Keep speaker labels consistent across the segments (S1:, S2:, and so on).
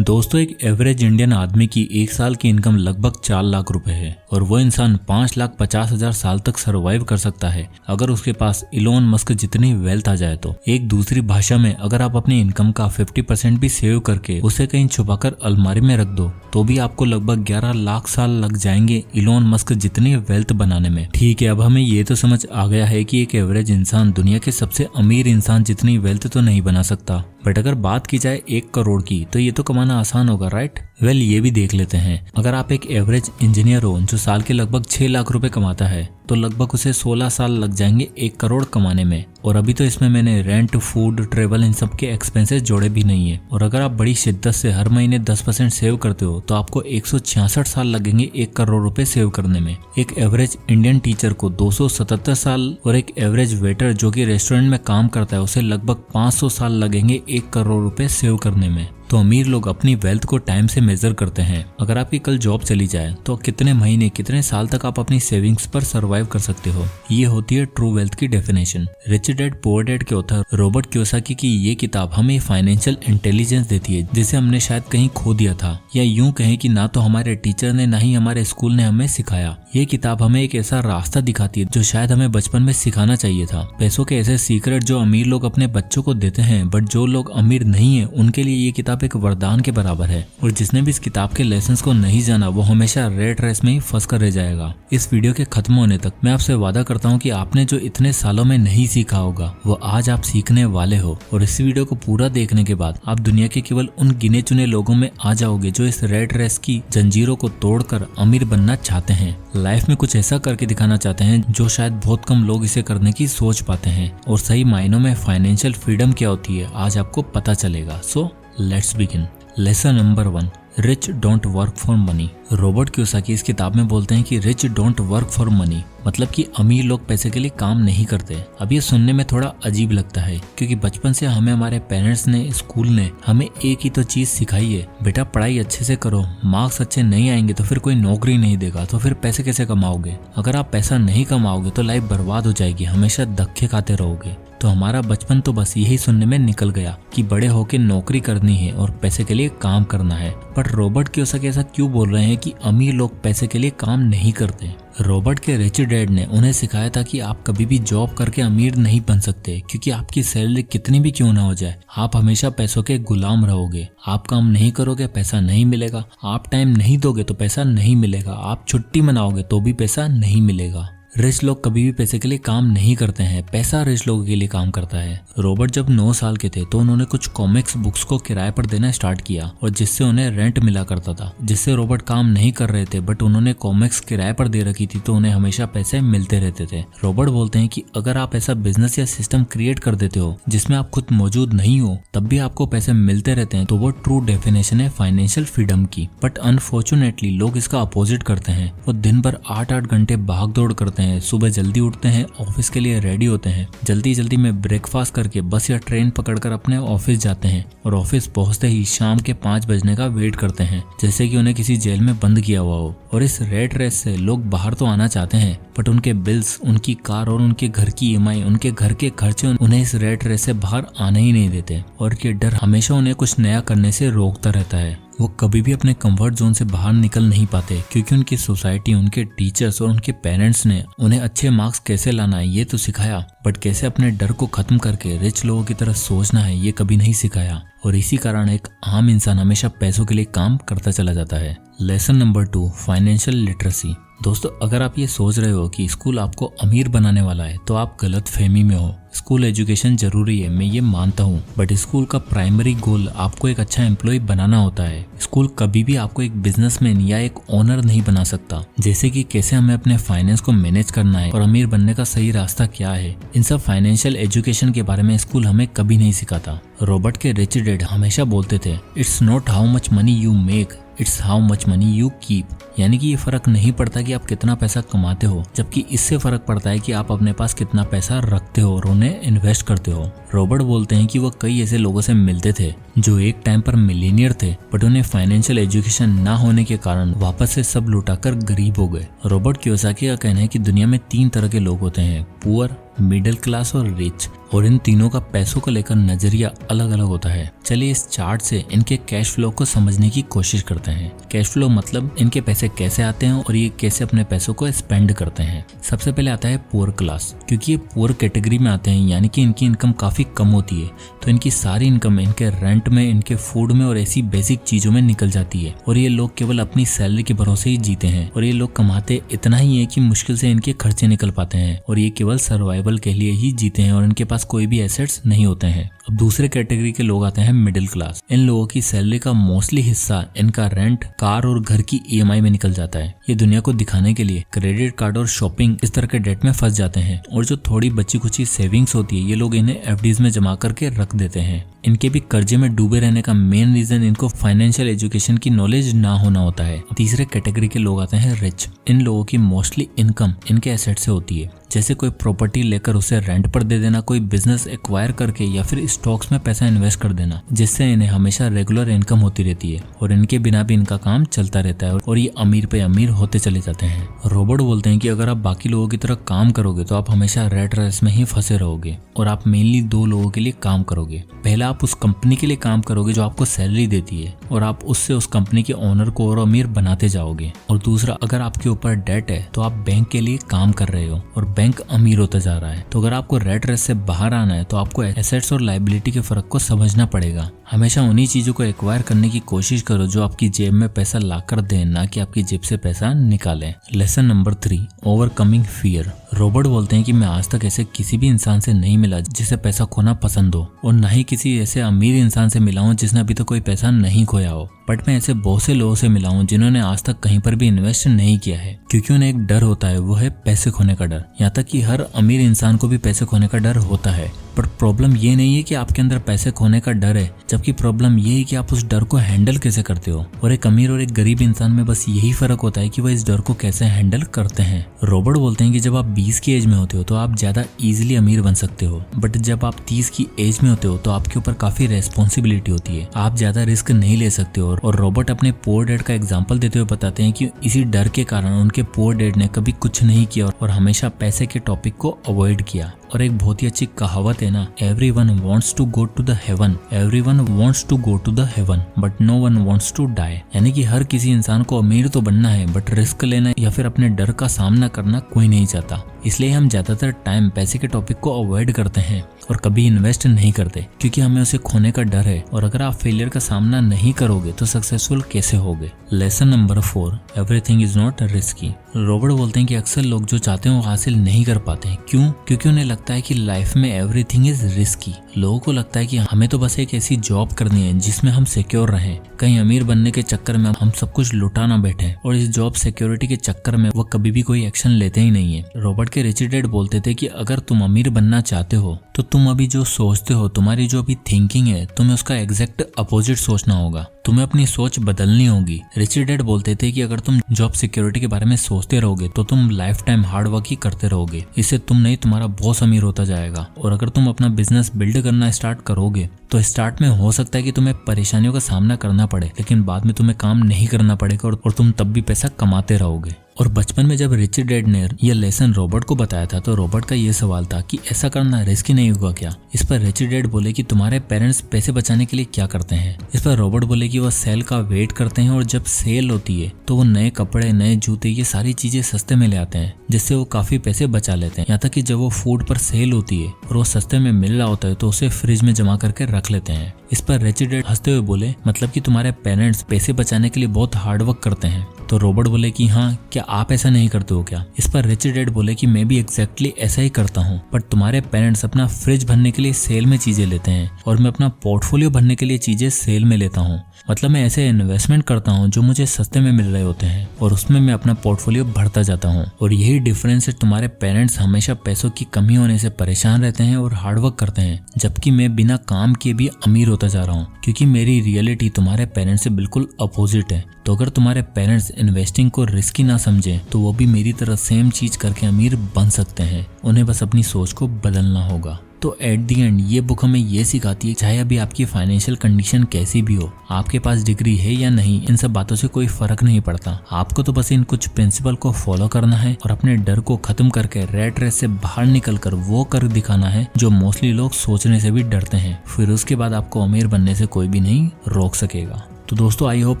S1: दोस्तों, एक average Indian आदमी की एक साल की इनकम लगभग 4 लाख रुपए है और वो इंसान 5,50,000 साल तक सरवाइव कर सकता है अगर उसके पास इलोन मस्क जितनी वेल्थ आ जाए तो। एक दूसरी भाषा में, अगर आप अपनी इनकम का 50% भी सेव करके उसे कहीं छुपाकर अलमारी में रख दो तो भी आपको लगभग 11 लाख साल लग जाएंगे इलोन मस्क जितनी वेल्थ बनाने में। ठीक है, अब हमें ये तो समझ आ गया है कि एक एवरेज इंसान दुनिया के सबसे अमीर इंसान जितनी वेल्थ तो नहीं बना सकता, बट अगर बात की जाए 1 करोड़ की तो ये तो कमाना आसान होगा, राइट? वेल, ये भी देख लेते हैं। अगर आप एक एवरेज इंजीनियर हो जो साल के लगभग 6 लाख रुपए कमाता है तो लगभग उसे 16 साल लग जाएंगे 1 करोड़ कमाने में। और अभी तो इसमें मैंने रेंट, फूड, ट्रेवल इन सब के एक्सपेंसेस जोड़े भी नहीं है। और अगर आप बड़ी शिद्दत से हर महीने 10% सेव करते हो तो आपको 166 साल लगेंगे 1 करोड़ रुपए सेव करने में। एक एवरेज इंडियन टीचर को 277 साल और एक एवरेज वेटर जो कि रेस्टोरेंट में काम करता है उसे लगभग 500 साल लगेंगे 1 करोड़ रुपए सेव करने में। तो अमीर लोग अपनी वेल्थ को टाइम से मेजर करते हैं। अगर आपकी कल जॉब चली जाए तो कितने महीने, कितने साल तक आप अपनी सेविंग्स पर सरवाइव कर सकते हो। ये होती है ट्रू वेल्थ की definition. Rich dad poor dad के ऑथर रॉबर्ट कियोसाकी की ये किताब हमें फाइनेंशियल इंटेलिजेंस देती है जिसे हमने शायद कहीं खो दिया था, या यूं कहें कि ना तो हमारे टीचर ने ना ही हमारे स्कूल ने हमें सिखाया। ये किताब हमें एक ऐसा रास्ता दिखाती है जो शायद हमें बचपन में सिखाना चाहिए था। पैसों के ऐसे सीक्रेट जो अमीर लोग अपने बच्चों को देते हैं, बट जो लोग अमीर नहीं है उनके लिए ये किताब एक वरदान के बराबर है। और जिसने भी इस किताब के लेसन्स को नहीं जाना वो हमेशा रेट रेस में ही फंस कर रह जाएगा। इस वीडियो के खत्म होने तक मैं आपसे वादा करता हूँ कि आपने जो इतने सालों में नहीं सीखा होगा वो आज आप सीखने वाले हो। और इस वीडियो को पूरा देखने के बाद आप दुनिया के केवल उन गिने चुने लोगों में आ जाओगे जो इस रेट रेस की जंजीरों को तोड़कर अमीर बनना चाहते हैं, लाइफ में कुछ ऐसा करके दिखाना चाहते हैं जो शायद बहुत कम लोग इसे करने की सोच पाते हैं। और सही मायनों में फाइनेंशियल फ्रीडम क्या होती है आज आपको पता चलेगा। So let's begin. Lesson number 1, rich don't work for money. Robert Kiyosaki इस किताब में बोलते हैं कि rich don't work for money मतलब कि अमीर लोग पैसे के लिए काम नहीं करते। अब ये सुनने में थोड़ा अजीब लगता है क्योंकि बचपन से हमें हमारे पेरेंट्स ने, स्कूल ने हमें एक ही तो चीज सिखाई है, बेटा पढ़ाई अच्छे से करो, मार्क्स अच्छे नहीं आएंगे तो फिर कोई नौकरी नहीं देगा, तो फिर पैसे कैसे कमाओगे? अगर आप पैसा नहीं कमाओगे तो लाइफ बर्बाद हो जाएगी, हमेशा धक्के खाते रहोगे। तो हमारा बचपन तो बस यही सुनने में निकल गया कि बड़े होके नौकरी करनी है और पैसे के लिए काम करना है। पर रॉबर्ट कियोसाकी ऐसा क्यों बोल रहे हैं कि अमीर लोग पैसे के लिए काम नहीं करते? रॉबर्ट के रिच डैड ने उन्हें सिखाया था कि आप कभी भी जॉब करके अमीर नहीं बन सकते, क्योंकि आपकी सैलरी कितनी भी क्यों ना हो जाए आप हमेशा पैसों के गुलाम रहोगे। आप काम नहीं करोगे पैसा नहीं मिलेगा, आप टाइम नहीं दोगे तो पैसा नहीं मिलेगा, आप छुट्टी मनाओगे तो भी पैसा नहीं मिलेगा। रिच लोग कभी भी पैसे के लिए काम नहीं करते हैं, पैसा रिच लोगों के लिए काम करता है। रॉबर्ट जब 9 साल के थे तो उन्होंने कुछ कॉमिक्स बुक्स को किराए पर देना स्टार्ट किया और जिससे उन्हें रेंट मिला करता था, जिससे रॉबर्ट काम नहीं कर रहे थे बट उन्होंने कॉमिक्स किराए पर दे रखी थी तो उन्हें हमेशा पैसे मिलते रहते थे। रॉबर्ट बोलते हैं कि अगर आप ऐसा बिजनेस या सिस्टम क्रिएट कर देते हो जिसमें आप खुद मौजूद नहीं हो तब भी आपको पैसे मिलते रहते हैं तो वो ट्रू डेफिनेशन है फाइनेंशियल फ्रीडम की। बट अनफॉर्चुनेटली लोग इसका अपोजिट करते हैं। वो दिन भर 8-8 घंटे भाग दौड़ करते हैं, सुबह जल्दी उठते हैं, ऑफिस के लिए रेडी होते हैं, जल्दी जल्दी में ब्रेकफास्ट करके बस या ट्रेन पकड़कर अपने ऑफिस जाते हैं और ऑफिस पहुंचते ही शाम के 5 बजने का वेट करते हैं जैसे कि उन्हें किसी जेल में बंद किया हुआ हो। और इस रेट रेस से लोग बाहर तो आना चाहते हैं बट उनके बिल्स, उनकी कार और उनके घर की EMI, उनके घर के खर्चे उन्हें इस रेट रेस से बाहर आने ही नहीं देते। और ये डर हमेशा उन्हें कुछ नया करने से रोकता रहता है। वो कभी भी अपने कंफर्ट जोन से बाहर निकल नहीं पाते क्योंकि उनकी सोसाइटी, उनके टीचर्स और उनके पेरेंट्स ने उन्हें अच्छे मार्क्स कैसे लाना है ये तो सिखाया, बट कैसे अपने डर को खत्म करके रिच लोगों की तरह सोचना है ये कभी नहीं सिखाया। और इसी कारण एक आम इंसान हमेशा पैसों के लिए काम करता चला जाता है। Lesson number 2, financial literacy. दोस्तों, अगर आप ये सोच रहे हो कि स्कूल आपको अमीर बनाने वाला है तो आप गलत फहमी में हो। स्कूल एजुकेशन जरूरी है, मैं ये मानता हूँ, बट स्कूल का प्राइमरी गोल आपको एक अच्छा एम्प्लॉय बनाना होता है। स्कूल कभी भी आपको एक बिजनेसमैन या एक ओनर नहीं बना सकता। जैसे कि कैसे हमें अपने फाइनेंस को मैनेज करना है और अमीर बनने का सही रास्ता क्या है, इन सब फाइनेंशियल एजुकेशन के बारे में स्कूल हमें कभी नहीं सिखाता। रॉबर्ट के रिच डैड हमेशा बोलते थे, it's not how much money you make, it's how much money you keep. यानी कि ये फर्क नहीं पड़ता कि आप कितना पैसा कमाते हो, जबकि इससे फर्क पड़ता है कि आप अपने पास कितना पैसा रखते हो और उन्हें इन्वेस्ट करते हो। रॉबर्ट बोलते हैं कि वो कई ऐसे लोगों से मिलते थे जो एक टाइम पर मिलीनियर थे बट उन्हें फाइनेंशियल एजुकेशन ना होने के कारण वापस से सब लुटाकर गरीब हो गए। रॉबर्ट कियोसाकी का कहना है कि दुनिया में 3 तरह के लोग होते हैं, पुअर, मिडिल क्लास और रिच, और इन तीनों का पैसों को लेकर नजरिया अलग अलग होता है। चलिए इस चार्ट से इनके कैश फ्लो को समझने की कोशिश करते हैं। कैश फ्लो मतलब इनके पैसे कैसे आते हैं और ये कैसे अपने पैसों को स्पेंड करते हैं। सबसे पहले आता है पुअर क्लास, क्योंकि ये पुअर कैटेगरी में आते हैं, यानी कि इनकी इनकम काफी कम होती है, तो इनकी सारी इनकम इनके रेंट में, इनके फूड में और ऐसी बेसिक चीजों में निकल जाती है। और ये लोग केवल अपनी सैलरी के भरोसे ही जीते हैं, और ये लोग कमाते इतना ही है कि मुश्किल से इनके खर्चे निकल पाते हैं, और ये केवल सर्वाइवल के लिए ही जीते हैं और इनके पास कोई भी एसेट्स नहीं होते हैं। अब दूसरे कैटेगरी के लोग आते हैं मिडिल क्लास। इन लोगों की सैलरी का मोस्टली हिस्सा इनका रेंट, कार और घर की ईएमआई में निकल जाता है। ये दुनिया को दिखाने के लिए क्रेडिट कार्ड और शॉपिंग इस तरह के डेट में फंस जाते हैं, और जो थोड़ी बची कुची सेविंग्स होती है ये लोग इन्हें एफडीज में जमा करके रख देते हैं। इनके भी कर्जे में डूबे रहने का मेन रीजन इनको फाइनेंशियल एजुकेशन की नॉलेज ना होना होता है। तीसरे कैटेगरी के लोग आते हैं रिच। इन लोगों की मोस्टली इनकम इनके एसेट से होती है, जैसे कोई प्रॉपर्टी लेकर उसे रेंट पर दे देना, कोई बिजनेस एक्वायर करके या फिर स्टॉक्स में पैसा इन्वेस्ट कर देना, जिससे इन्हें हमेशा रेगुलर इनकम होती रहती है और इनके बिना भी इनका काम चलता रहता है और ये अमीर पे अमीर होते चले जाते हैं। रॉबर्ट बोलते हैं कि अगर आप बाकी लोगों की तरह काम करोगे तो आप हमेशा रेट रेस में ही फंसे रहोगे, और आप मेनली दो लोगों के लिए काम करोगे। पहला, आप उस कंपनी के लिए काम करोगे जो आपको सैलरी देती है, और आप उससे उस कंपनी के ओनर को और अमीर बनाते जाओगे। और दूसरा, अगर आपके ऊपर डेट है तो आप बैंक के लिए काम कर रहे हो और बैंक अमीर होता जा रहा है। तो अगर आपको रेट रेस से बाहर आना है तो आपको एसेट्स और लायबिलिटी के फर्क को समझना पड़ेगा। हमेशा उन्हीं चीजों को एक्वायर करने की कोशिश करो जो आपकी जेब में पैसा लाकर दें, ना कि आपकी जेब से पैसा निकालें। Lesson number 3, overcoming fear. Robert बोलते हैं कि मैं आज तक ऐसे किसी भी इंसान से नहीं मिला जिसे पैसा खोना पसंद हो, और न ही किसी ऐसे अमीर इंसान से मिला हूं जिसने अभी तक कोई पैसा नहीं खोया हो। बट मैं ऐसे बहुत से लोगों से मिला हूं जिन्होंने आज तक कहीं पर भी इन्वेस्ट नहीं किया है, क्योंकि उन्हें एक डर होता है, वो है पैसे खोने का डर। यहाँ तक कि हर अमीर इंसान को भी पैसे खोने का डर होता है। बट प्रॉब्लम ये नहीं है कि आपके अंदर पैसे खोने का डर है, जबकि प्रॉब्लम ये है कि आप उस डर को हैंडल कैसे करते हो। और एक अमीर और एक गरीब इंसान में बस यही फर्क होता है कि वह इस डर को कैसे हैंडल करते हैं। रॉबर्ट बोलते हैं कि जब आप 20 की एज में होते हो तो आप ज्यादा इजीली अमीर बन सकते हो, बट जब आप 30 की एज में होते हो तो आपके ऊपर काफी रेस्पॉन्सिबिलिटी होती है, आप ज्यादा रिस्क नहीं ले सकते हो। और रॉबर्ट अपने पुअर डैड का एग्जाम्पल देते हुए बताते हैं कि इसी डर के कारण उनके पुअर डैड ने कभी कुछ नहीं किया और हमेशा पैसे के टॉपिक को अवॉइड किया। और एक बहुत ही अच्छी कहावत है ना, everyone wants to go to the heaven, everyone wants to go to the heaven but no one wants to die. यानी कि हर किसी इंसान को अमीर तो बनना है, बट रिस्क लेना या फिर अपने डर का सामना करना कोई नहीं चाहता। इसलिए हम ज्यादातर टाइम पैसे के टॉपिक को अवॉइड करते हैं और कभी इन्वेस्ट नहीं करते, क्योंकि हमें उसे खोने का डर है। और अगर आप फेलियर का सामना नहीं करोगे तो सक्सेसफुल कैसे होगे। Lesson number 4, everything is not risky. Robert बोलते हैं कि अक्सर लोग जो चाहते हैं वो हासिल नहीं कर पाते हैं। क्यों? क्योंकि उन्हें लगता है कि लाइफ में एवरीथिंग इज रिस्की। लोगों को लगता है कि हमें तो बस एक ऐसी जॉब करनी है जिसमें हम सिक्योर रहें, कहीं अमीर बनने के चक्कर में हम सब कुछ लुटा ना बैठे, और इस जॉब सिक्योरिटी के चक्कर में वो कभी भी कोई एक्शन लेते ही नहीं है। रॉबर्ट के रिच डैड बोलते थे कि अगर तुम अमीर बनना चाहते हो तो तुम अभी जो सोचते हो, तुम्हारी जो अभी थिंकिंग है, तुम्हें उसका एग्जैक्ट अपोजिट सोचना होगा, तुम्हें अपनी सोच बदलनी होगी। रिच डैड बोलते थे कि अगर तुम जॉब सिक्योरिटी के बारे में सोचते रहोगे तो तुम लाइफ टाइम हार्ड वर्क ही करते रहोगे, इससे तुम नहीं तुम्हारा बॉस अमीर होता जाएगा। और अगर तुम अपना बिजनेस बिल्ड करना स्टार्ट करोगे तो स्टार्ट में हो सकता है कि तुम्हें परेशानियों का सामना करना पड़े, लेकिन बाद में तुम्हें काम नहीं करना पड़ेगा और तुम तब भी पैसा कमाते रहोगे। और बचपन में जब रिच डैड ने यह लेसन रॉबर्ट को बताया था तो रॉबर्ट का ये सवाल था कि ऐसा करना रिस्की नहीं होगा क्या। इस पर रिच डैड बोले कि तुम्हारे पेरेंट्स पैसे बचाने के लिए क्या करते हैं। इस पर रॉबर्ट बोले कि वह सेल का वेट करते हैं और जब सेल होती है तो वो नए कपड़े, नए जूते, ये सारी चीजें सस्ते में ले आते हैं, जिससे वो काफी पैसे बचा लेते हैं। यहाँ तक कि जब वो फूड पर सेल होती है और वो सस्ते में मिल रहा होता है तो उसे फ्रिज में जमा करके रख लेते हैं। इस पर रिच डैड हंसते हुए बोले, मतलब कि तुम्हारे पेरेंट्स पैसे बचाने के लिए बहुत हार्ड वर्क करते हैं। तो रॉबर्ट बोले कि हाँ, क्या आप ऐसा नहीं करते हो क्या। इस पर रिच डैड बोले कि मैं भी एग्जैक्टली ऐसा ही करता हूँ, बट तुम्हारे पेरेंट्स अपना फ्रिज भरने के लिए सेल में चीजें लेते हैं और मैं अपना पोर्टफोलियो भरने के लिए चीजें सेल में लेता हूँ। मतलब मैं ऐसे इन्वेस्टमेंट करता हूँ जो मुझे सस्ते में मिल रहे होते हैं और उसमें मैं अपना पोर्टफोलियो भरता जाता हूँ। और यही डिफरेंस है, तुम्हारे पेरेंट्स हमेशा पैसों की कमी होने से परेशान रहते हैं और हार्डवर्क करते हैं, जबकि मैं बिना काम किए भी अमीर होता जा रहा हूँ, क्योंकि मेरी रियलिटी तुम्हारे पेरेंट्स से बिल्कुल अपोजिट है। तो अगर तुम्हारे पेरेंट्स इन्वेस्टिंग को रिस्की ना समझें तो वो भी मेरी तरह सेम चीज करके अमीर बन सकते हैं, उन्हें बस अपनी सोच को बदलना होगा। तो एट दी एंड ये बुक हमें ये सिखाती है चाहे अभी आपकी फाइनेंशियल कंडीशन कैसी भी हो, आपके पास डिग्री है या नहीं, इन सब बातों से कोई फर्क नहीं पड़ता। आपको तो बस इन कुछ प्रिंसिपल को फॉलो करना है और अपने डर को खत्म करके रेट रेस से बाहर निकलकर वो कर दिखाना है जो मोस्टली लोग सोचने से भी डरते हैं। फिर उसके बाद आपको अमीर बनने से कोई भी नहीं रोक सकेगा। तो दोस्तों आई होप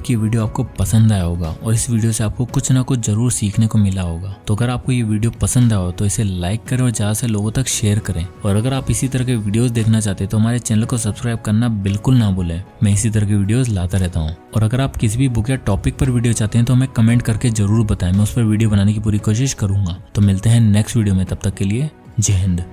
S1: कि ये वीडियो आपको पसंद आया होगा और इस वीडियो से आपको कुछ ना कुछ जरूर सीखने को मिला होगा। तो अगर आपको ये वीडियो पसंद आया हो तो इसे लाइक करें और ज्यादा से लोगों तक शेयर करें। और अगर आप इसी तरह के वीडियोस देखना चाहते हैं तो हमारे चैनल को सब्सक्राइब करना बिल्कुल ना भूलें। मैं इसी तरह के वीडियोस लाता रहता हूँ। और अगर आप किसी भी बुक या टॉपिक पर वीडियो चाहते हैं तो हमें कमेंट करके जरूर बताएं, मैं उस पर वीडियो बनाने की पूरी कोशिश करूंगा। तो मिलते हैं नेक्स्ट वीडियो में, तब तक के लिए जय हिंद।